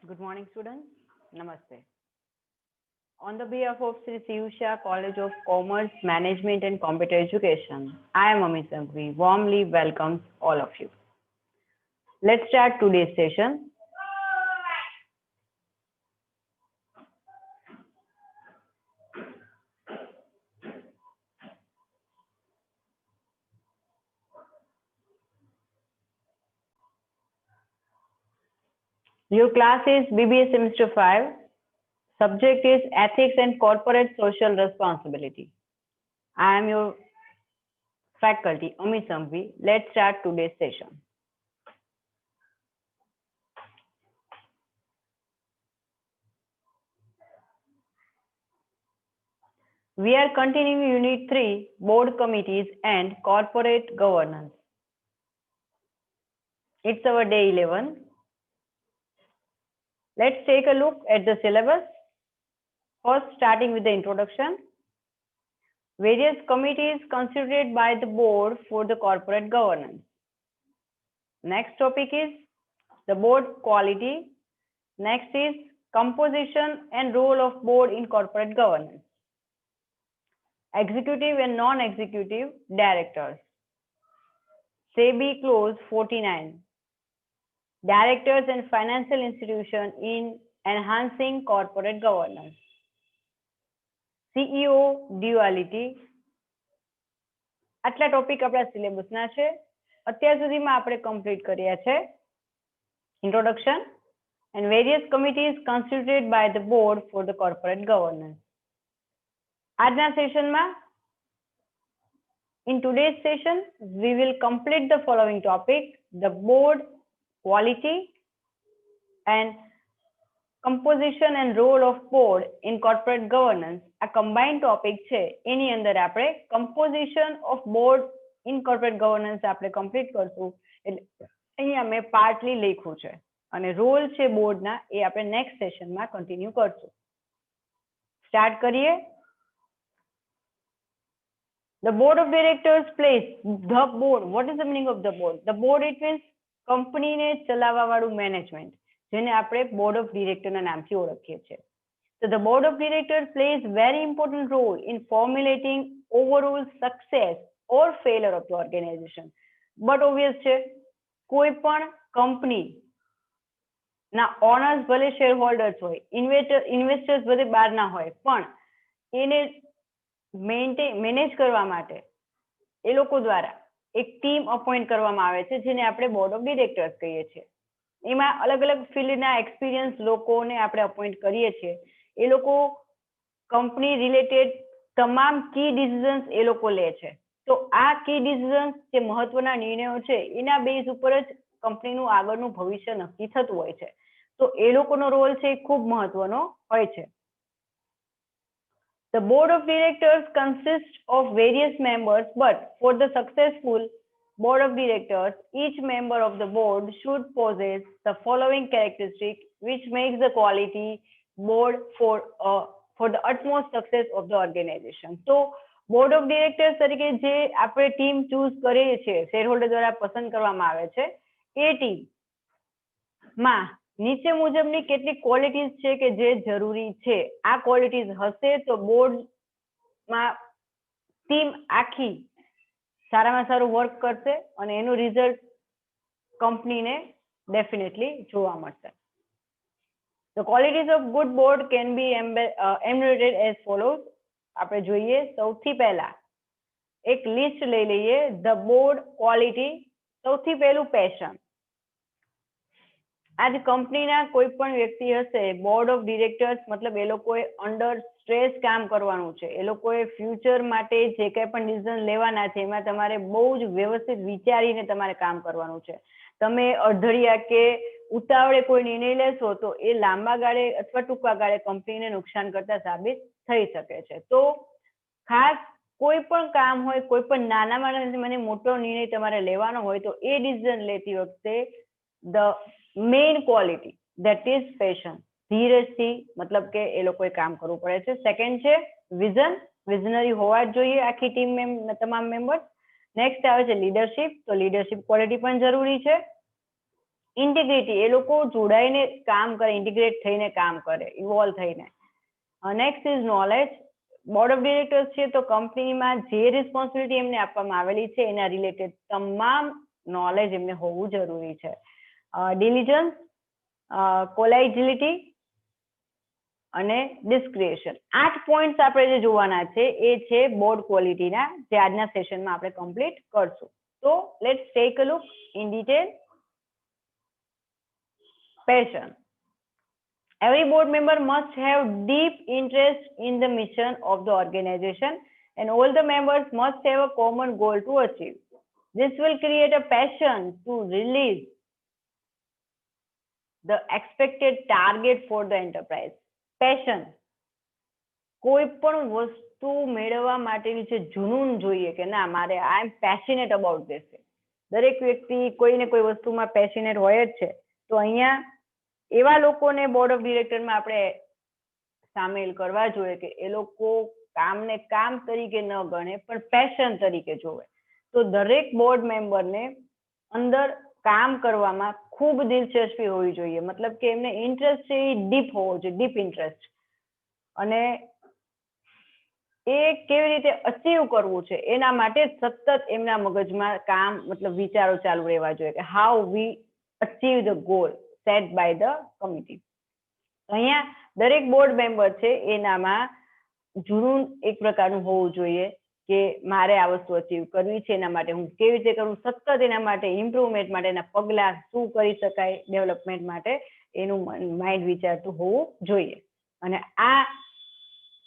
Good morning, students. Namaste. On the behalf of Sri Siyusha College of Commerce, Management and Computer Education, I am Ami Sanghvi, warmly welcomes all of you. Let's start today's session. Your class is BBA Semester 5. Subject is Ethics and Corporate Social Responsibility. I am your faculty, Ami Sanghvi. Let's start today's session. We are continuing Unit 3, Board Committees and Corporate Governance. It's our day 11. Let's take a look at the syllabus. First, starting with the introduction. Various committees constituted by the board for the corporate governance. Next topic is the board quality. Next is composition and role of board in corporate governance. Executive and non-executive directors. SEBI Clause 49. Directors and financial institutions in enhancing corporate governance. CEO duality. આટલા topic આપણા સિલેબસના છે. અત્યાર સુધીમાં આપણે complete કર્યા છે introduction and various committees constituted by the board for the corporate governance. આજના સેશનમાં in today's session we will complete the following topic: the board quality and composition and role of board in corporate governance. આ combined topic છે. એની અંદર આપણે composition of board in corporate governance આપણે complete કરશું. એટલે અહીંયા મેં partly લખ્યું છે અને રોલ છે બોર્ડના એ આપણે નેક્સ્ટ સેશનમાં કન્ટિન્યુ કરશું. સ્ટાર્ટ કરીએ. The board of directors plays the board. What is the meaning of the board? The board it means કંપનીને ચલાવવા વાળું મેનેજમેન્ટ, જેને આપણે બોર્ડ ઓફ ડિરેક્ટરના નામથી ઓળખીએ છીએ. So the board of directors plays very important role in formulating overall success or failure of the organization. But obvious છે, કોઈ પણ કંપની ના ઓનર્સ ભલે શેર હોલ્ડર્સ હોય, ઇન્વેસ્ટર્સ ભલે બહારના હોય, પણ એને મેનેજ કરવા માટે એ લોકો દ્વારા એક ટીમ અપોઇન્ટ કરવામાં આવે છે, જેને આપણે બોર્ડ ઓફ ડિરેક્ટર્સ કહીએ છીએ. એમાં અલગ અલગ ફિલ્ડના એક્સપિરિયન્સ લોકોને આપણે અપોઇન્ટ કરીએ છીએ. એ લોકો કંપની રિલેટેડ તમામ કી ડિસિઝન્સ એ લોકો લે છે. તો આ કી ડિસિઝન્સ જે મહત્વના નિર્ણયો છે એના બેઝ ઉપર જ કંપનીનું આગળનું ભવિષ્ય નક્કી થતું હોય છે. તો એ લોકોનો રોલ છે એ ખૂબ મહત્વનો હોય છે. The board of directors consists of various members, but for the successful board of directors, each member of the board should possess the following characteristics, which makes the quality board for the utmost success of the organization. So, board of directors તરીકે જે આપણે team choose કરીએ છીએ, share holder દ્વારા પસંદ કરવામાં આવે છે, એ ટીમમાં નીચે મુજબની કેટલીક ક્વોલિટીઝ છે કે જે જરૂરી છે. આ ક્વોલિટીઝ હશે તો બોર્ડમાં ટીમ આખી સારામાં સારું વર્ક કરશે અને એનું રિઝલ્ટ કંપનીને ડેફિનેટલી જોવા મળશે. The qualities of good board can be enumerated as follows. આપણે જોઈએ સૌથી પહેલા એક લિસ્ટ લઈ લઈએ. The board quality. સૌથી પહેલું પેશન. आज कंपनीना कोई पण व्यक्ति हशे, बोर्ड ऑफ डिरेक्टर्स मतलब ए लोकोए अंडर स्ट्रेस काम करवानुं छे. ए लोकोए फ्यूचर माटे जे काई पण डिसिजन लेवाना छे एमां तमारे बहु ज व्यवस्थित विचारीने तमारे काम करवानुं छे. तमे अधड़िया के उतावळे कोई निर्णय लेशो तो ए लांबा गाळे अथवा टूंका गाळे कंपनीने नुकसान करता साबित थई शके छे. तो खास कोई पण काम होय, कोई पण नानामां नानो मोटो निर्णय तमारे लेवानो होय तो ए डिसिजन लेती वखते the main quality that is passion. ધીરજથી मतलब કે એ લોકોએ કામ કરવું પડે છે. સેકન્ડ છે વિઝન. વિઝનરી હોવા જ જોઈએ આખી ટીમ તમામ મેમ્બર્સ. નેક્સ્ટ આવે છે લીડરશિપ. તો લીડરશિપ ક્વોલિટી પણ જરૂરી છે. ઇન્ટિગ્રિટી, એ લોકો જોડાઈને કામ કરે, ઇન્ટિગ્રેટ થઈને કામ કરે, ઇવોલ્વ થઈને. Next is knowledge. Board of directors છે તો કંપનીમાં જે રિસ્પોન્સિબિલિટી એમને આપવામાં આવેલી છે એના રિલેટેડ તમામ નોલેજ એમને હોવું જરૂરી છે. ડિલિજન્સ, કોલાઇજિલિટી અને ડિસ્ક્રિએશન. 8 પોઈન્ટ્સ આપણે જે જોવાના છે એ છે બોર્ડ ક્વોલિટીના, જે આજના સેશનમાં આપણે કમ્પ્લીટ કરશું. તો let's take a look in detail. Passion. Every board member must have deep interest in the mission of the organization, and all the members must have a common goal to achieve. This will create a passion to release the expected target for the enterprise. Passion. કોઈ પણ વસ્તુ મેળવવા માટેની જે જુનૂન જોઈએ કે ના મારે આઈ એમ પેશનેટ અબાઉટ ધીસ. દરેક વ્યક્તિ કોઈ ને કોઈ વસ્તુમાં પેશનેટ હોય જ છે. તો અહીંયા એવા લોકોને બોર્ડ ઓફ ડિરેક્ટરમાં આપણે સામેલ કરવા જોઈએ કે એ લોકો કામને કામ તરીકે ન ગણે પણ પેશન તરીકે જોવે. તો દરેક બોર્ડ મેમ્બરને અંદર કામ કરવામાં ખૂબ દિલચસ્પી હોવી જોઈએ, મતલબ કે એમને ઇન્ટરેસ્ટ છે એ ડીપ હોવો જોઈએ, ડીપ ઇન્ટરેસ્ટ. અને એ કેવી રીતે અચીવ કરવું છે એના માટે સતત એમના મગજમાં કામ મતલબ વિચારો ચાલુ રહેવા જોઈએ કે how we achieve the goal set by the committee. અહીંયા દરેક બોર્ડ મેમ્બર છે એનામાં જુનૂન એક પ્રકારનું હોવું જોઈએ કે મારે આ વસ્તુ અચીવ કરવી છે, એના માટે હું કેવી રીતે કરું, સતત એના માટે ઇમ્પ્રુવમેન્ટ માટેના પગલા શું કરી શકાય ડેવલપમેન્ટ માટે એનું માઇન્ડ વિચારતું હોવું જોઈએ. અને આ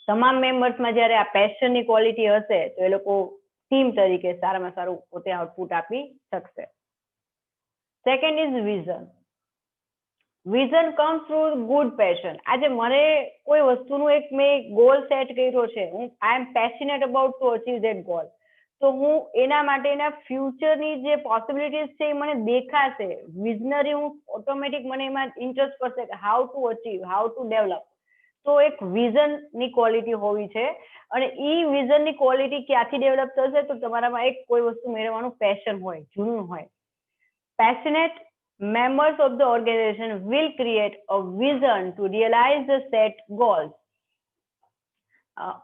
તમામ મેમ્બર્સમાં જ્યારે આ પેશનની ક્વોલિટી હશે તો એ લોકો ટીમ તરીકે સારામાં સારું પોતે આઉટપુટ આપી શકશે. Second is vision. Vision comes through good passion. આજે મને કોઈ વસ્તુનું એક મેં ગોલ સેટ કર્યો છે, હું I am passionate about to achieve that goal, તો હું એના માટેના ફ્યુચરની જે પોસિબિલિટીઝ છે એ મને દેખાશે. વિઝનરી હું ઓટોમેટિક મને એમાં ઇન્ટરેસ્ટ પડશે કે how to achieve, how to develop. તો એક વિઝનની ક્વોલિટી હોવી છે. અને એ વિઝનની ક્વોલિટી ક્યાંથી ડેવલપ થશે તો તમારામાં એક કોઈ વસ્તુ મેળવવાનું પેશન હોય, જૂનું હોય. Passionate members of the organization will create a vision to realize the set goals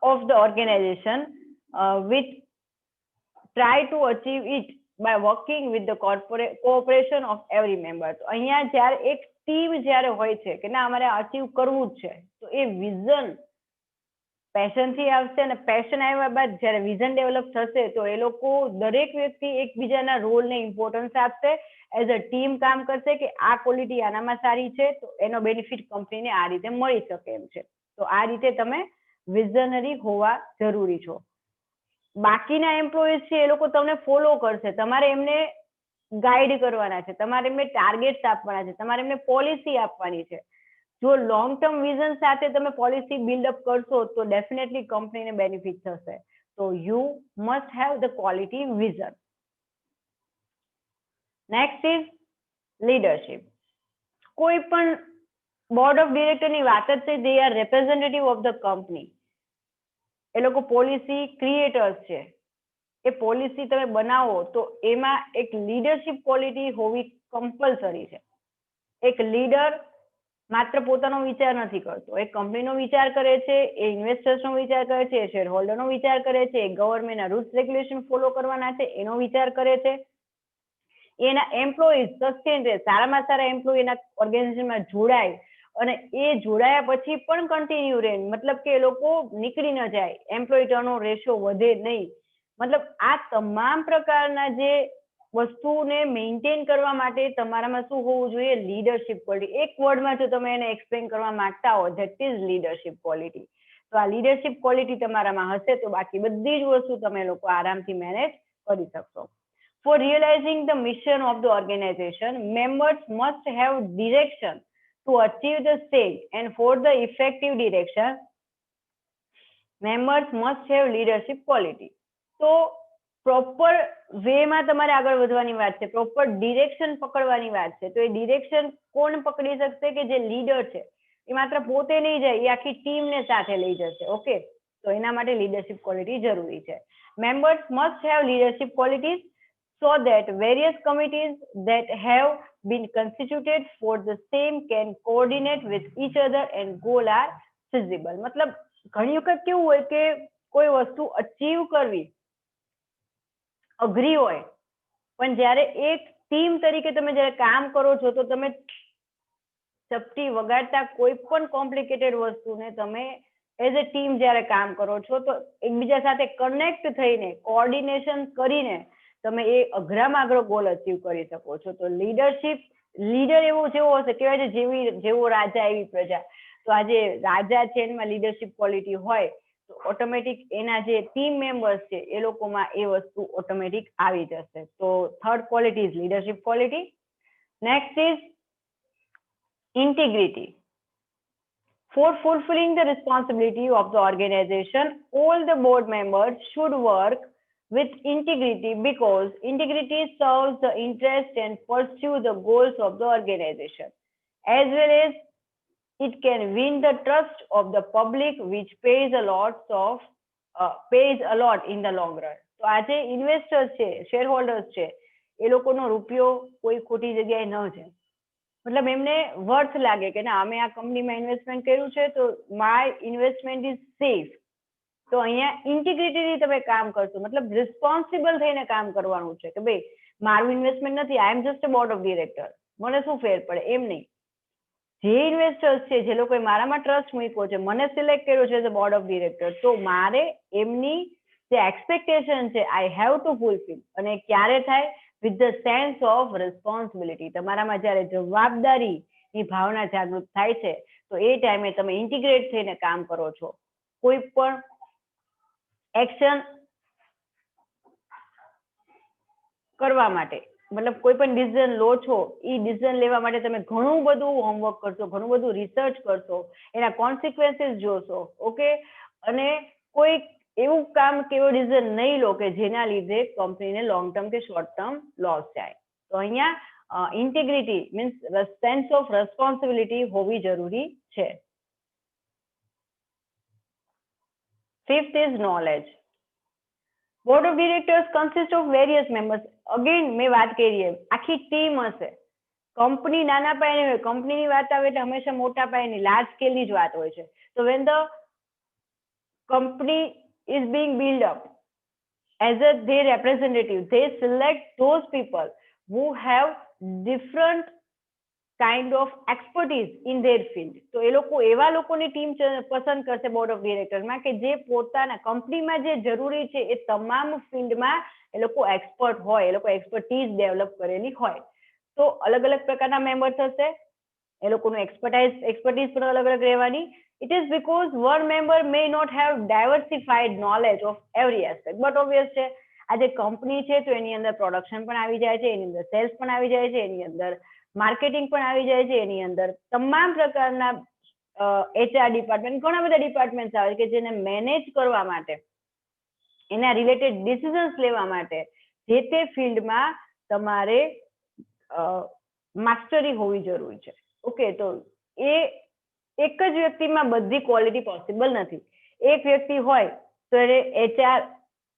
of the organization, which try to achieve it by working with the cooperation of every member. તો અહીંયા જ્યારે એક team જ્યારે હોય છે કે ના અમારે અચીવ કરવું જ છે તો એ વિઝન પેશનથી આવશે અને પેશન આવ્યા બાદ જ્યારે વિઝન ડેવલપ થશે તો એ લોકો દરેક વ્યક્તિ એકબીજાના રોલને ઇમ્પોર્ટન્સ આપશે, એઝ અ ટીમ કામ કરશે કે આ ક્વોલિટી આનામાં સારી છે તો એનો બેનિફિટ કંપનીને આ રીતે મળી શકે એમ છે. તો આ રીતે તમે વિઝનરી હોવા જરૂરી છો. બાકીના એમ્પ્લોઈઝ છે એ લોકો તમને ફોલો કરશે, તમારે એમને ગાઈડ કરવાના છે, તમારે એમને ટાર્ગેટ્સ આપવાના છે, તમારે એમને પોલિસી આપવાની છે. જો લોંગ ટર્મ વિઝન સાથે તમે પોલિસી બિલ્ડઅપ કરશો તો ડેફિનેટલી કંપનીને બેનિફિટ થશે. તો you must have the quality vision. Next is leadership. કોઈ પણ બોર્ડ ઓફ ડિરેક્ટરની વાત જ છે, they are representative of the company. એ લોકો પોલિસી ક્રિએટર્સ છે. એ પોલિસી તમે બનાવો તો એમાં એક લીડરશિપ ક્વોલિટી હોવી કમ્પલસરી છે. એક લીડર માત્ર પોતાનો વિચાર નથી કરતો, એ કંપનીનો વિચાર કરે છે, એ ઇન્વેસ્ટર્સનો વિચાર કરે છે, એ શેર હોલ્ડરનો વિચાર કરે છે, એ ગવર્મેન્ટના રૂલ્સ રેગ્યુલેશન ફોલો કરવાના છે એનો વિચાર કરે છે, એના એમ્પ્લોઈઝ સસ્ટેન રહે, સારામાં સારા એમ્પ્લોય એના ઓર્ગેનાઇઝેશનમાં જોડાય અને એ જોડાયા પછી પણ કન્ટિન્યુ રહે, મતલબ કે એ લોકો નીકળી ન જાય, એમ્પ્લોય ટર્નઓવર રેશિયો વધે નહીં. મતલબ આ તમામ પ્રકારના જે વસ્તુને મેન્ટેન કરવા માટે તમારામાં શું હોવું જોઈએ? Leadership quality. એક વર્ડમાં જો તમે એને એક્સપ્લેન કરવા માંગતા હો, ધેટ ઇઝ લીડરશિપ ક્વોલિટી. તો આ લીડરશિપ ક્વોલિટી તમારામાં હશે તો બાકી બધી જ વસ્તુ તમે લોકો આરામથી મેનેજ કરી શકશો. For realizing the mission of the organization, members must have direction to achieve the stage, and for the effective direction, members must have leadership quality. તો પ્રોપર વેમાં તમારે આગળ વધવાની વાત છે, પ્રોપર ડિરેક્શન પકડવાની વાત છે. તો એ ડિરેક્શન કોણ પકડી શકશે? કે જે લીડર છે એ માત્ર પોતે નહીં જાય, એ આખી ટીમને સાથે લઈ જશે. ઓકે, તો એના માટે લીડરશિપ ક્વોલિટી જરૂરી છે. Members must have leadership qualities so that various committees that have been constituted for the same can coordinate with each other and goal are feasible. मतलब ઘણી વખત કેવું હોય કે કોઈ વસ્તુ અચીવ કરવી અઘરી હોય, પણ જ્યારે એક ટીમ તરીકે તમે જ્યારે કામ કરો છો તો તમે ચપટી વગાડતા કોઈ પણ કોમ્પ્લિકેટેડ વસ્તુને તમે એઝ અ ટીમ જ્યારે કામ કરો છો તો એકબીજા સાથે કનેક્ટ થઈને કોઓર્ડિનેશન કરીને તમે એ અઘરામાં અઘરો ગોલ અચીવ કરી શકો છો. તો લીડર એવો જેવો હશે, કહેવાય છે જેવો રાજા એવી પ્રજા. તો આજે રાજા છે એમાં લીડરશિપ ક્વોલિટી હોય તો ઓટોમેટિક એના જે ટીમ મેમ્બર્સ છે એ લોકોમાં એ વસ્તુ ઓટોમેટિક આવી જશે. તો third quality is leadership quality. Next is integrity. For fulfilling the responsibility of the organization, all the board members should work with integrity because integrity serves the interest and pursue the goals of the organization, as well as it can win the trust of the public, which pays a lot in the long run. તો આજે investors છે, share holders છે, એ લોકોનો રૂપિયો કોઈ ખોટી જગ્યાએ ન જાય. મતલબ એમને વર્થ લાગે કે ના અમે આ કંપનીમાં ઇન્વેસ્ટમેન્ટ કર્યું છે તો માય ઇન્વેસ્ટમેન્ટ ઇઝ સેફ. તો અહીંયા ઇન્ટિગ્રિટીથી તમે કામ કરશો, મતલબ રિસ્પોન્સિબલ થઈને કામ કરવાનું છે કે ભાઈ મારું ઇન્વેસ્ટમેન્ટ નથી, I am just a board of director, મને શું ફેર પડે, એમ નહીં. જે ઇન્વેસ્ટર્સ છે, જે લોકોએ મારામાં ટ્રસ્ટ મૂક્યો છે, મને સિલેક્ટ કર્યો છે as a board of director, તો મારે એમની જે એક્સપેક્ટેશન છે આઈ હેવ ટુ ફૂલફિલ. અને ક્યારે થાય? with the sense of responsibility. તમારામાં જ્યારે જવાબદારીની ભાવના જાગૃત થાય છે તો એ ટાઈમે તમે ઇન્ટિગ્રેટ થઈને કામ કરો છો. કોઈ પણ એક્શન કરવા માટે, મતલબ કોઈ પણ ડિસિઝન લો છો, એ ડિસિઝન લેવા માટે તમે ઘણું બધું હોમવર્ક કરશો, ઘણું બધું રિસર્ચ કરશો, એના કોન્સિક્વન્સીસ જોશો. ઓકે, અને કોઈ એવું કામ કે એવો ડિસિઝન નહીં લો કે જેના લીધે કંપનીને લોંગ ટર્મ કે શોર્ટ ટર્મ લોસ જાય. તો અહીંયા integrity means sense of responsibility હોવી જરૂરી છે. Fifth is knowledge. Board of directors consist of various members. Again મેં વાત કરી એમ આખી ટીમ હશે. કંપની નાના પાયાની હોય, કંપનીની વાત આવે એટલે હંમેશા મોટા પાયાની લાર્જ સ્કેલની જ વાત હોય છે. તો when the company is being built up as their representative, they select those people who have different kind of expertise in their field. તો એ લોકો એવા લોકોની ટીમ પસંદ કરશે બોર્ડ ઓફ ડિરેક્ટરમાં કે જે પોતાના કંપનીમાં જે જરૂરી છે એ તમામ ફિલ્ડમાં એ લોકો એક્સપર્ટ હોય, એ લોકો એક્સપર્ટીઝ ડેવલપ કરેલી હોય. તો અલગ અલગ પ્રકારના મેમ્બર્સ હશે, એ લોકોનું એક્સપર્ટીઝ પણ અલગ અલગ રહેવાની. It is because one member may not have diversified knowledge of every aspect. But obvious છે, આજે કંપની છે તો એની અંદર પ્રોડક્શન પણ આવી જાય છે, એની અંદર સેલ્સ પણ આવી જાય છે, એની અંદર માર્કેટિંગ પણ આવી જાય છે, એની અંદર તમામ પ્રકારના HR ડિપાર્ટમેન્ટ, ઘણા બધા ડિપાર્ટમેન્ટ આવે કે જેને મેનેજ કરવા માટે, એના રિલેટેડ ડિસિઝન્સ લેવા માટે જે તે ફિલ્ડમાં તમારે માસ્ટરી હોવી જરૂરી છે. ઓકે, તો એ એક જ વ્યક્તિમાં બધી ક્વોલિટી પોસિબલ નથી. એક વ્યક્તિ હોય તો એને HR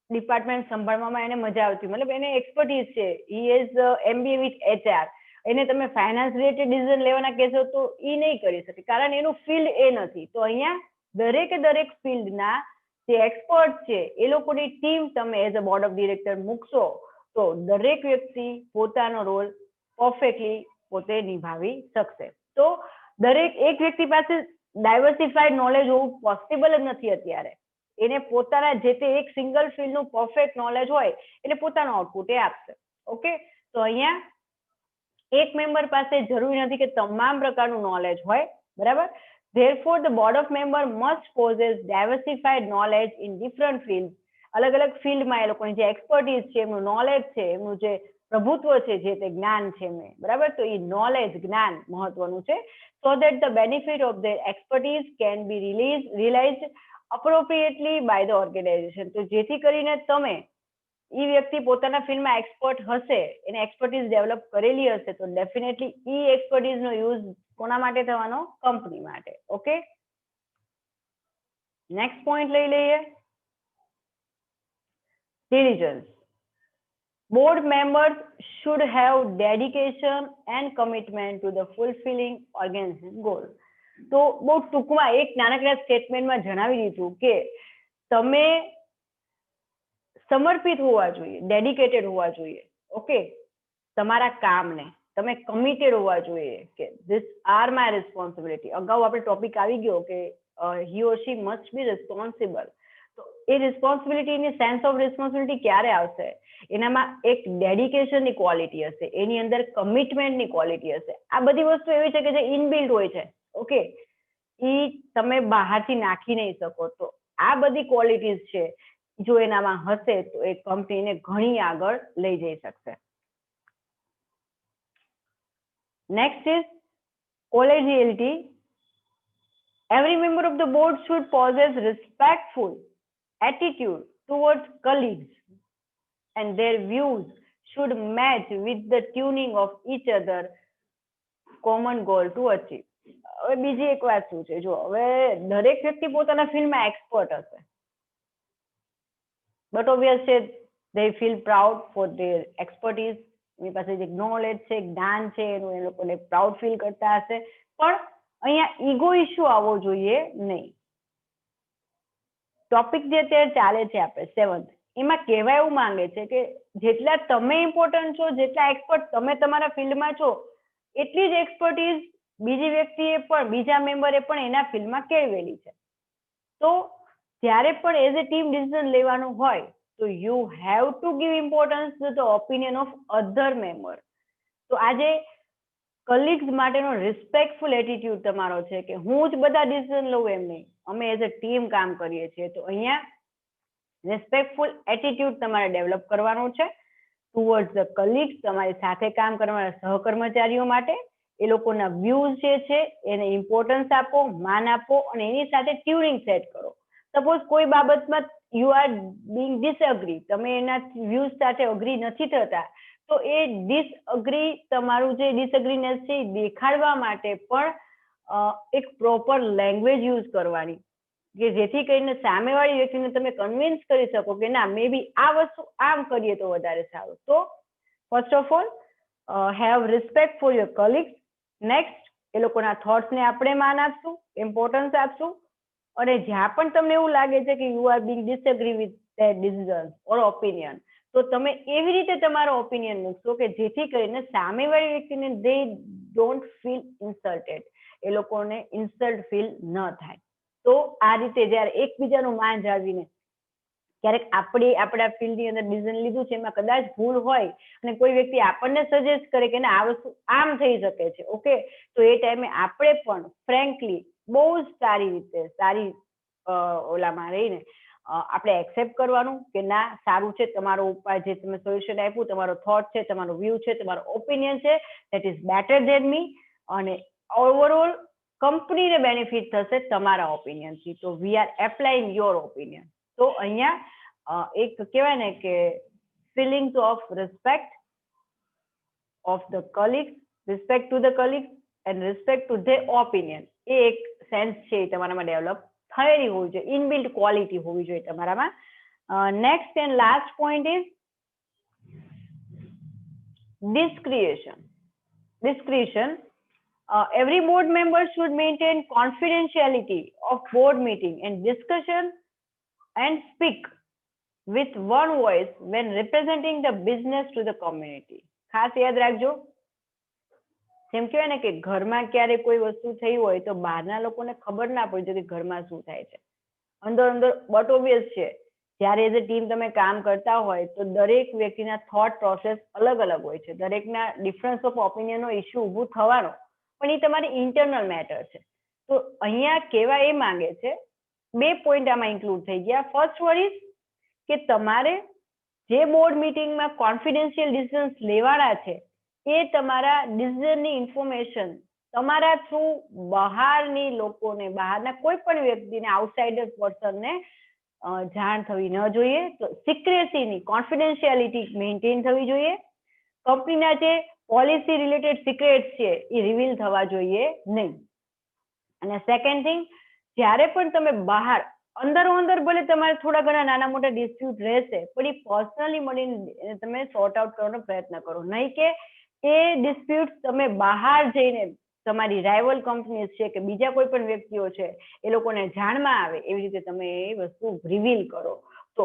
ડિપાર્ટમેન્ટ સંભાળવામાં એને મજા આવતી, મતલબ એને એક્સપર્ટીઝ છે, he is MBA with HR, એને તમે ફાઇનાન્સ રિલેટેડ ડિસિઝન લેવાના કહેશો તો એ નહીં કરી શકે, કારણ એનું ફિલ્ડ એ નથી. તો અહીંયા દરેક ફિલ્ડના જે એક્સપર્ટ છે એ લોકોની ટીમ તમે as a board of director મૂકશો તો દરેક વ્યક્તિ પોતાનો રોલ પરફેક્ટલી પોતે નિભાવી શકશે. તો દરેક એક વ્યક્તિ પાસે ડાયવર્સિફાઈડ નોલેજ હોવું પોસિબલ જ નથી અત્યારે. એને પોતાના જે તે એક સિંગલ ફિલ્ડનું પરફેક્ટ નોલેજ હોય એટલે પોતાનું આઉટપુટ એ આપશે. ઓકે, તો અહીંયા એક મેમ્બર પાસે જરૂરી નથી કે તમામ પ્રકારનું નોલેજ હોય, બરાબર. Therefore, the board of member must possess diversified knowledge in different fields. અલગ અલગ ફિલ્ડમાં એ લોકોની જે એક્સપર્ટીઝ છે, એમનું નોલેજ છે, એમનું જે પ્રભુત્વ છે, જે તે જ્ઞાન છે એમને, બરાબર. તો એ નોલેજ, જ્ઞાન મહત્વનું છે. So that the benefit of their expertise can be realized appropriately by the organization. તો જેથી કરીને તમે એ વ્યક્તિ પોતાના ફિલ્ડમાં એક્સપર્ટ હશે, એને એક્સપર્ટીઝ ડેવલપ કરેલી હશે, તો ડેફિનેટલી એ એક્સપર્ટીઝનો યુઝ કોના માટે થવાનો? કંપની માટે. ઓકે, નેક્સ્ટ પોઈન્ટ લઈ લઈએ, diligence. board members should have dedication and commitment to the fulfilling organization's goal. તો બહુ ટૂંકમાં એક નાનકડા સ્ટેટમેન્ટમાં જણાવી દીધું કે તમે સમર્પિત હોવા જોઈએ, ડેડિકેટેડ હોવા જોઈએ, ઓકે, તમારા કામને તમે કમિટેડ હોવા જોઈએ કે ધીસ આર માય રિસ્પોન્સિબિલિટી. અગાઉ આપણે ટોપિક આવી ગયો કે હી ઓર શી મસ્ટ બી રિસ્પોન્સિબલ. તો એ રિસ્પોન્સિબિલિટીની સેન્સ ઓફ રિસ્પોન્સિબિલિટી ક્યારે આવશે? એનામાં એક ડેડિકેશનની ક્વોલિટી હશે, એની અંદર કમિટમેન્ટની ક્વોલિટી હશે. આ બધી વસ્તુ એવી છે કે જે ઇનબિલ્ટ હોય છે, ઓકે, એ તમે બહારથી નાખી નહીં શકો. તો આ બધી ક્વોલિટીઝ છે, જો એનામાં હશે તો એ કંપનીને ઘણી આગળ લઈ જઈ શકશે. Next is collegiality. Every member of the board should possess respectful attitude towards colleagues and their views should match with the tuning of each other common goal to achieve. હવે બીજી એક વાત શું છે, જો હવે દરેક વ્યક્તિ પોતાના ફિલ્ડમાં એક્સપર્ટ હશે, બટ ઓબ્વિયસ છે they feel proud for their expertise. એની પાસે જે નોલેજ છે, જ્ઞાન છે, એનું એ લોકોને પ્રાઉડ ફીલ કરતા હશે. પણ અહીંયા ઈગો ઇશ્યુ આવવો જોઈએ નહીં. ટોપિક જે અત્યારે ચાલે છે આપણે 7th, એમાં કહેવા એવું માંગે છે કે જેટલા તમે ઇમ્પોર્ટન્ટ છો, જેટલા એક્સપર્ટ તમે તમારા ફિલ્ડમાં છો, એટલી જ એક્સપર્ટીઝ બીજી વ્યક્તિએ પણ, બીજા મેમ્બરે પણ એના ફિલ્ડમાં કેળવેલી છે. તો જ્યારે પણ એઝ અ ટીમ ડિસિઝન લેવાનું હોય તો you have to give importance to the opinion of other member. તો આજે કલીગ્સ માટેનો રિસ્પેક્ટફુલ એટીટ્યુડ તમારો છે કે હું જ બધા ડિસિઝન લઉં એમ નહીં, અમે એઝ અ ટીમ કામ કરીએ છીએ. તો અહીંયા રિસ્પેક્ટફુલ એટીટ્યુડ તમારે ડેવલપ કરવાનું છે ટુવર્ડ્સ ધ કલીગ્સ, તમારી સાથે કામ કરવાના સહકર્મચારીઓ માટે. એ લોકોના વ્યૂઝ જે છે એને ઇમ્પોર્ટન્સ આપો, માન આપો અને એની સાથે ટ્યુનિંગ સેટ કરો. સપોઝ કોઈ બાબતમાં યુ આર બીંગ ડિસઅગ્રી, તમે એના વ્યૂઝ સાથે અગ્રી નથી થતા, તો એ ડિસઅગ્રી, તમારું જે ડિસઅગ્રીનેસ છે એ દેખાડવા માટે પણ એક પ્રોપર લેંગ્વેજ યુઝ કરવાની, કે જેથી કરીને સામેવાળી વ્યક્તિને તમે કન્વિન્સ કરી શકો કે ના, મે બી આ વસ્તુ આમ કરીએ તો વધારે સારું. તો first of all have respect for your colleagues. Next, એ લોકોના થોટ્સને આપણે માન આપશું, ઇમ્પોર્ટન્સ આપશું, અને જ્યાં પણ તમને એવું લાગે છે કે you are being disagree with their decision or opinion, તો તમે એવી રીતે તમારો ઓપિનિયન મૂકશો કે જેથી કરીને સામેવાળી વ્યક્તિને દે ડોન્ટ ફીલ ઇન્સલ્ટેડ, એ લોકોને ઇન્સલ્ટ ફીલ ન થાય. તો આ રીતે જ્યારે એકબીજાનું માન જાળવીને, ક્યારેક આપણા ફિલ્ડની અંદર ડિસિઝન લીધું છે, એમાં કદાચ ભૂલ હોય અને કોઈ વ્યક્તિ આપણને સજેસ્ટ કરે કે ના, આ વસ્તુ આમ થઈ શકે છે, ઓકે, તો એ ટાઈમે આપણે પણ ફ્રેન્કલી બહુ જ સારી રીતે, સારી ઓલામાં રહીને આપણે એક્સેપ્ટ કરવાનું કે ના, સારું છે, તમારો ઉપાય જે તમે સોલ્યુશન આપ્યું, તમારો થોટ છે, તમારો વ્યૂ છે, તમારો ઓપિનિયન છે, that is better than me, અને ઓવરઓલ કંપનીને બેનિફિટ થશે તમારા ઓપિનિયનથી. તો we are applying your opinion. તો અહીંયા એક કહેવાય ને કે feelings of respect of the colleagues, respect to the colleagues and respect to their opinion, એ એક સેન્સ છે એ તમારામાં ડેવલપ થયેલી હોવી જોઈએ, ઇનબિલ્ટ ક્વોલિટી હોવી જોઈએ તમારામાં. Next and last point is discretion. Every board member should maintain confidentiality of board meeting and discussion and speak with one voice when representing the business to the community. ખાસ યાદ રાખજો, જેમ કહેવાય ને કે ઘરમાં ક્યારે કોઈ વસ્તુ થઈ હોય તો બહારના લોકોને ખબર ના પડી કે ઘરમાં શું થાય છે, અંદર બટ ઓબ્વિયસ છે જ્યારે એઝ અ ટીમ તમે કામ કરતા હોય તો દરેક વ્યક્તિના થોટ પ્રોસેસ અલગ અલગ હોય છે, દરેકના ડિફરન્સ ઓફ ઓપિનિયનનો ઇસ્યુ ઊભું થવાનો, પણ એ તમારી ઇન્ટરનલ મેટર છે. તો અહીંયા કહેવા એ માંગે છે, 2 પોઈન્ટ આમાં ઇન્ક્લુડ થઈ ગયા. ફર્સ્ટ વન ઇઝ કે તમારે જે બોર્ડ મીટિંગમાં કોન્ફિડેન્શિયલ ડિસિઝન્સ લેવાના છે એ તમારા ડિસિઝનની ઇન્ફોર્મેશન તમારા થ્રુ બહારની લોકોને, બહારના કોઈ પણ વ્યક્તિને, આઉટસાઇડર પર્સનને જાણ થવી ન જોઈએ. તો સિક્રેસીની, કોન્ફિડેન્શિયાલિટી મેન્ટેન થવી જોઈએ. કંપનીના જે પોલિસી રિલેટેડ સિક્રેટ્સ છે એ રિવીલ થવા જોઈએ નહીં. અને સેકન્ડ થિંગ, જ્યારે પણ તમે બહાર અંદરો અંદર ભલે તમારે થોડા ઘણા નાના મોટા ડિસ્પ્યુટ રહેશે, પણ એ પર્સનલી મળીને તમે સોર્ટ આઉટ કરવાનો પ્રયત્ન કરો, નહીં કે એ ડિસ્પ્યુટ તમે બહાર જઈને તમારી રાઇવલ કંપની છે કે બીજા કોઈ પણ વ્યક્તિઓ છે એ લોકોને જાણમાં આવે એવી રીતે તમે એ વસ્તુ રિવીલ કરો. તો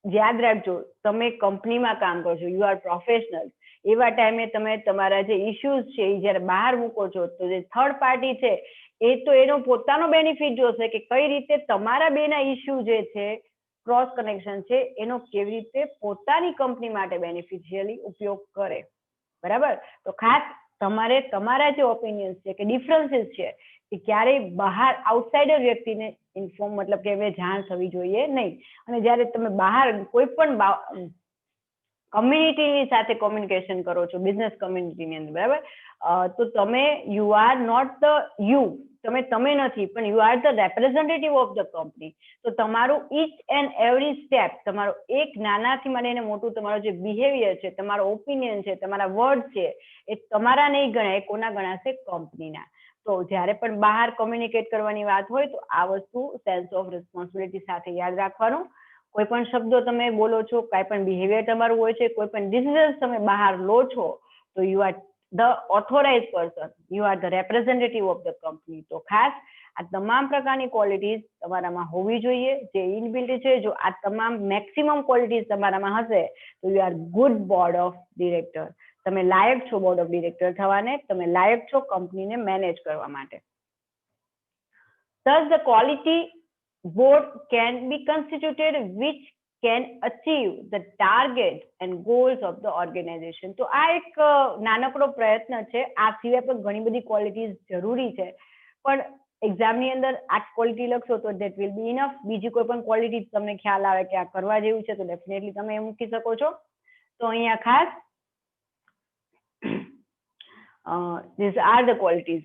યાદ રાખજો, તમે કંપનીમાં કામ કરો છો, યુ આર પ્રોફેશનલ, એવા ટાઈમે તમે તમારા જે ઇશ્યુઝ છે એ જ્યારે બહાર મૂકો છો તો જે થર્ડ પાર્ટી છે એ તો એનો પોતાનો બેનિફિટ જોશે કે કઈ રીતે તમારા બેના ઇશ્યુ જે છે, ક્રોસ કનેક્શન છે, એનો કેવી રીતે પોતાની કંપની માટે બેનિફિશિયલી ઉપયોગ કરે. બરાબર? તો ખાસ તમારે તમારા જે ઓપિનિયન્સ છે કે ડિફરન્સીસ છે એ ક્યારેય બહાર આઉટસાઇડર વ્યક્તિને ઇન્ફોર્મ મતલબ કે જાણ થવી જોઈએ નહીં. અને જ્યારે તમે બહાર કોઈ પણ કમ્યુનિટીની સાથે કોમ્યુનિકેશન કરો છો, બિઝનેસ કમ્યુનિટીની અંદર, બરાબર, તો તમે you are not the you, તમે નથી, પણ you are the representative of the company. તો તમારું ઈચ એન્ડ એવરી સ્ટેપ, તમારો એક નાનાથી માંડીને મોટું તમારો જે બિહેવિયર છે, તમારો ઓપિનિયન છે, તમારા વર્ડ છે, એ તમારા નહીં ગણાય, એ કોના ગણાશે? કંપનીના. તો જ્યારે પણ બહાર કોમ્યુનિકેટ કરવાની વાત હોય તો આ વસ્તુ સેન્સ ઓફ રિસ્પોન્સિબિલિટી સાથે યાદ રાખવાનું. કોઈ પણ શબ્દો તમે બોલો છો, કાંઈ પણ બિહેવિયર તમારું હોય છે, કોઈ પણ ડિસિઝન્સ તમે બહાર લો છો, તો you are the authorise person, you are the representative of the company. તો ખાસ આ તમામ પ્રકારની ક્વોલિટીઝ તમારામાં હોવી જોઈએ, જે ઇનબિલ્ટ છે. જો આ તમામ મેક્સિમમ ક્વોલિટીઝ તમારામાં હશે તો you are good board of director. તમે લાયક છો બોર્ડ ઓફ ડિરેક્ટર થવાને, તમે લાયક છો કંપનીને મેનેજ કરવા માટે. Thus, the quality board can be constituted which can achieve the target and goals of the organization. તો આ એક નાનકડો પ્રયત્ન છે. આ સિવાય પણ ઘણી બધી ક્વોલિટીઝ જરૂરી છે, પણ એક્ઝામની અંદર આ ક્વોલિટી લખશો તો ધેટ વિલ બી ઇનફ. બીજી કોઈ પણ ક્વોલિટી તમને ખ્યાલ આવે કે આ કરવા જેવું છે તો ડેફિનેટલી તમે એ મૂકી શકો છો. તો અહીંયા ખાસ these are the qualities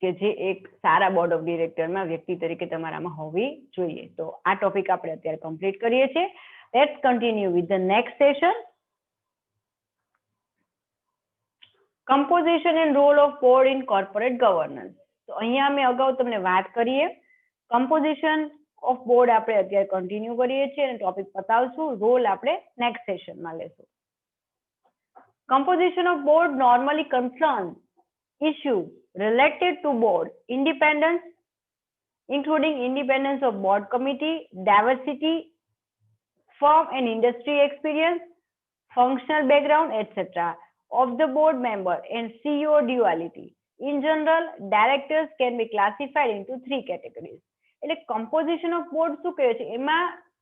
કે જે એક સારા બોર્ડ ઓફ ડિરેક્ટરમાં વ્યક્તિ તરીકે તમારામાં હોવી જોઈએ. તો આ ટોપિક આપણે અત્યારે કમ્પ્લીટ કરીએ છીએ. Let's continue with the next session. Composition and role of board in corporate governance. તો અહીંયા અમે અગાઉ તમને વાત કરીએ. કમ્પોઝિશન ઓફ બોર્ડ આપણે અત્યારે કન્ટિન્યુ કરીએ છીએ અને ટોપિક પતાવશું. રોલ આપણે નેક્સ્ટ સેશનમાં લેશું. Composition of board normally concerns issues related to board independence, including independence of board committee, diversity, firm and industry experience, functional background, etc. of the board member and CEO duality. In general, directors can be classified into 3 categories. એટલે composition of board શું કહે છે? એમાં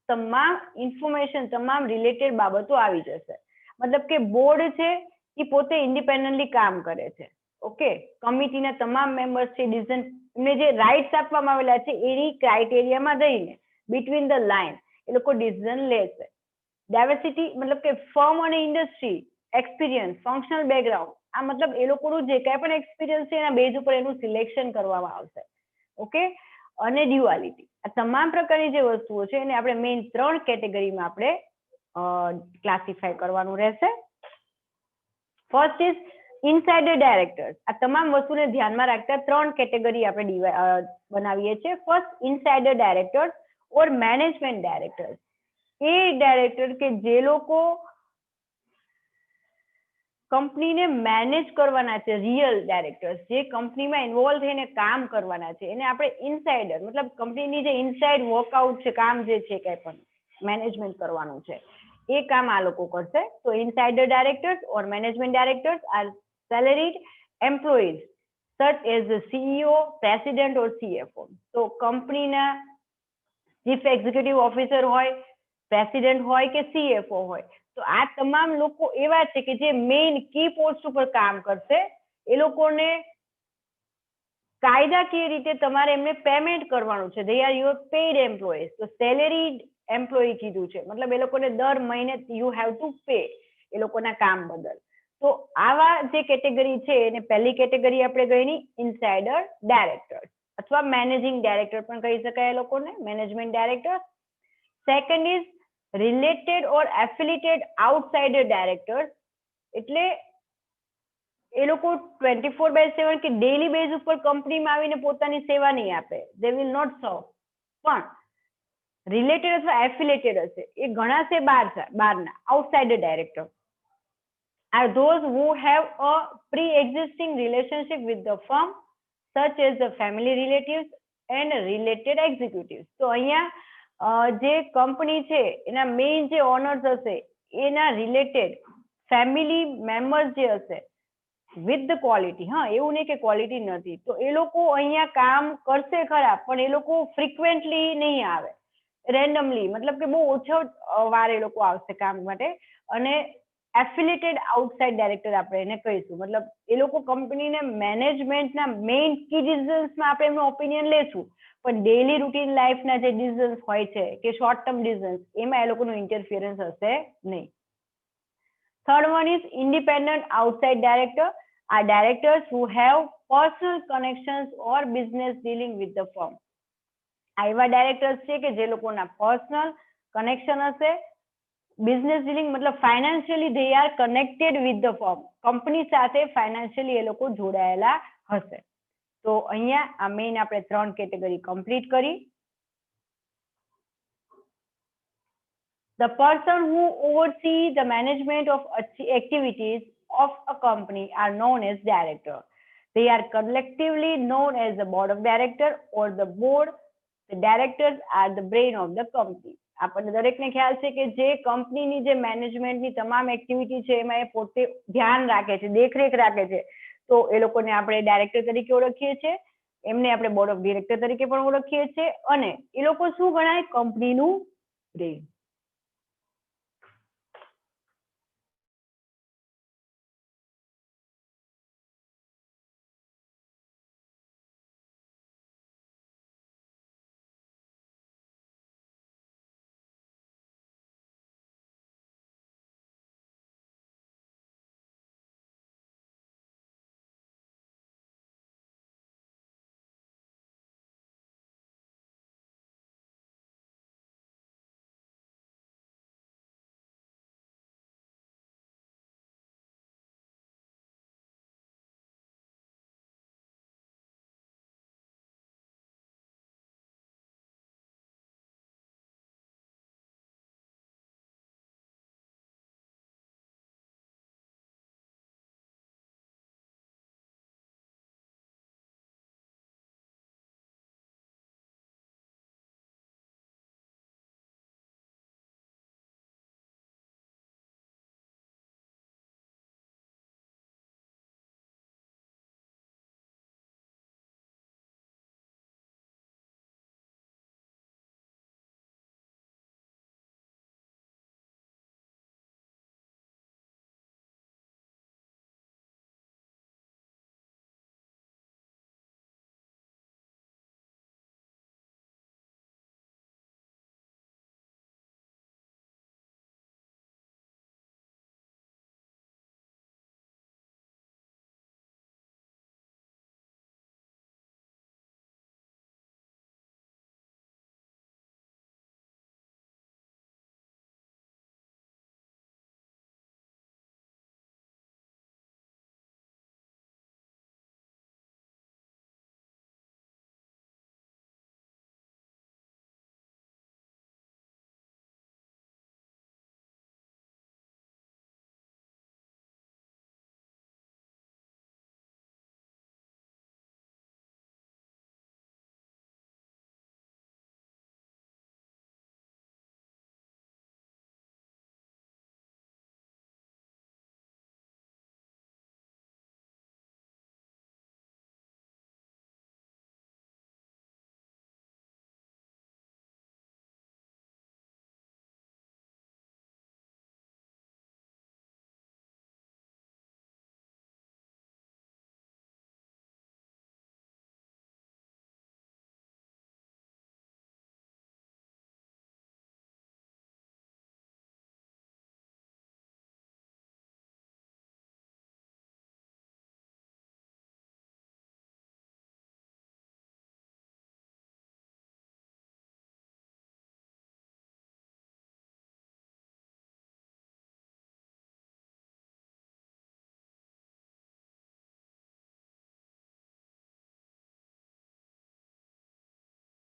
તમામ information, તમામ related બાબતો આવી જશે. મતલબ કે બોર્ડ છે એ પોતે ઇન્ડિપેન્ડન્ટલી કામ કરે છે. ઓકે, કમિટીના તમામ મેમ્બર્સ છે, ડિસિઝન એમને જે રાઇટ્સ આપવામાં આવેલા છે એની ક્રાઇટેરિયામાં રહીને બિટવીન ધ લાઇન એ લોકો ડિસિઝન લેશે. ડાયવર્સિટી મતલબ કે ફર્મ અને ઇન્ડસ્ટ્રી એક્સપિરિયન્સ, ફંક્શનલ બેકગ્રાઉન્ડ, આ મતલબ એ લોકોનું જે કાંઈ પણ એક્સપિરિયન્સ છે એના બેઝ ઉપર એનું સિલેક્શન કરવામાં આવશે. ઓકે, અને ડ્યુઆલિટી, આ તમામ પ્રકારની જે વસ્તુઓ છે એને આપણે મેઇન 3 કેટેગરીમાં આપણે ક્લાસિફાય કરવાનું રહેશે. First is insider directors. આ તમામ વસ્તુને ધ્યાનમાં રાખતા 3 કેટેગરી આપણે બનાવીએ છીએ. First, insider directors or management directors. A director કે જે લોકો કંપનીને મેનેજ કરવાના છે, રિયલ ડાયરેક્ટર્સ જે કંપનીમાં ઇન્વોલ્વ થઈને કામ કરવાના છે, એને આપણે ઇનસાઇડર મતલબ કંપનીની જે ઇનસાઇડ વર્કઆઉટ છે, કામ જે છે કંઈ પણ મેનેજમેન્ટ કરવાનું છે એ કામ આ લોકો કરશે. તો insider directors or management directors are salaried employees such as the CEO, president or CFO. તો કંપનીના ચીફ એક્ઝિક્યુટિવ ઓફિસર હોય, પ્રેસિડેન્ટ હોય કે સીએફઓ હોય, તો આ તમામ લોકો એવા છે કે જે મેઇન કી પોસ્ટ ઉપર કામ કરશે. એ લોકોને કાયદાકીય રીતે તમારે એમને પેમેન્ટ કરવાનું છે. They are your paid employees. તો સેલેરીડ એમ્પ્લોયી કીધું છે, મતલબ એ લોકોને દર મહિને યુ હેવ ટુ પે એ લોકોના કામ બદલ. તો આવા જે કેટેગરી છે એને પહેલી કેટેગરી આપણે ગઈની ઇનસાઇડર ડાયરેક્ટર્સ અથવા મેનેજિંગ ડાયરેક્ટર પણ કહી શકાય એ લોકોને, management director. Second is related or affiliated outsider directors. એટલે એ લોકો 24/7 કે ડેલી બેઝ ઉપર કંપનીમાં આવીને પોતાની સેવા નહીં આપે, દે વિલ નોટ સર્વ, પણ રિલેટેડ અથવા એફિલેટેડ હશે એ ઘણા છે બહારના outsider director are those who have a pre-existing relationship with the firm such as the family relatives and related executives. તો અહીંયા જે કંપની છે એના મેઇન જે ઓનર્સ હશે એના રિલેટેડ ફેમિલી મેમ્બર્સ જે હશે વિથ ધ ક્વોલિટી, હા એવું નહીં કે ક્વોલિટી નથી, તો એ લોકો અહીંયા કામ કરશે ખરા પણ એ લોકો ફ્રિક્વન્ટલી નહીં આવે, રેન્ડમલી, મતલબ કે બહુ ઓછો વાર એ લોકો આવશે કામ માટે. અને એફિલિએટેડ આઉટસાઇડ ડાયરેક્ટર આપણે એને કહીશું, મતલબ એ લોકો કંપનીને મેનેજમેન્ટના મેઇન કી ડિસિઝન્સમાં આપણે એમનો ઓપિનિયન લેશું પણ ડેલી રૂટીન લાઈફના જે ડિસિઝન્સ હોય છે કે શોર્ટ ટર્મ ડિસિઝન્સ એમાં એ લોકોનું ઇન્ટરફિયરન્સ હશે નહીં. Third one is independent outside director. are directors who have personal connections or business dealing with the firm. આ એવા ડાયરેક્ટર્સ છે કે જે લોકોના પર્સનલ કનેક્શન હશે, બિઝનેસ ડીલિંગ મતલબ financially they are connected with the firm, company સાથે financially એ લોકો જોડાયેલા હશે. તો અહીંયા આ મેઇન આપણે 3 કેટેગરી કમ્પ્લીટ કરી. The person who oversees the management of activities of a company are known as director. They are collectively known as the board of director or the board. The directors are the brain of the company. આપણને દરેકને ખ્યાલ છે કે જે કંપનીની જે મેનેજમેન્ટની તમામ એક્ટિવિટી છે એમાં એ પોતે ધ્યાન રાખે છે, દેખરેખ રાખે છે, તો એ લોકોને આપણે ડાયરેક્ટર તરીકે ઓળખીએ છીએ, એમને આપણે બોર્ડ ઓફ ડિરેક્ટર તરીકે પણ ઓળખીએ છીએ અને એ લોકો શું ગણાય? કંપનીનું બ્રેઇન.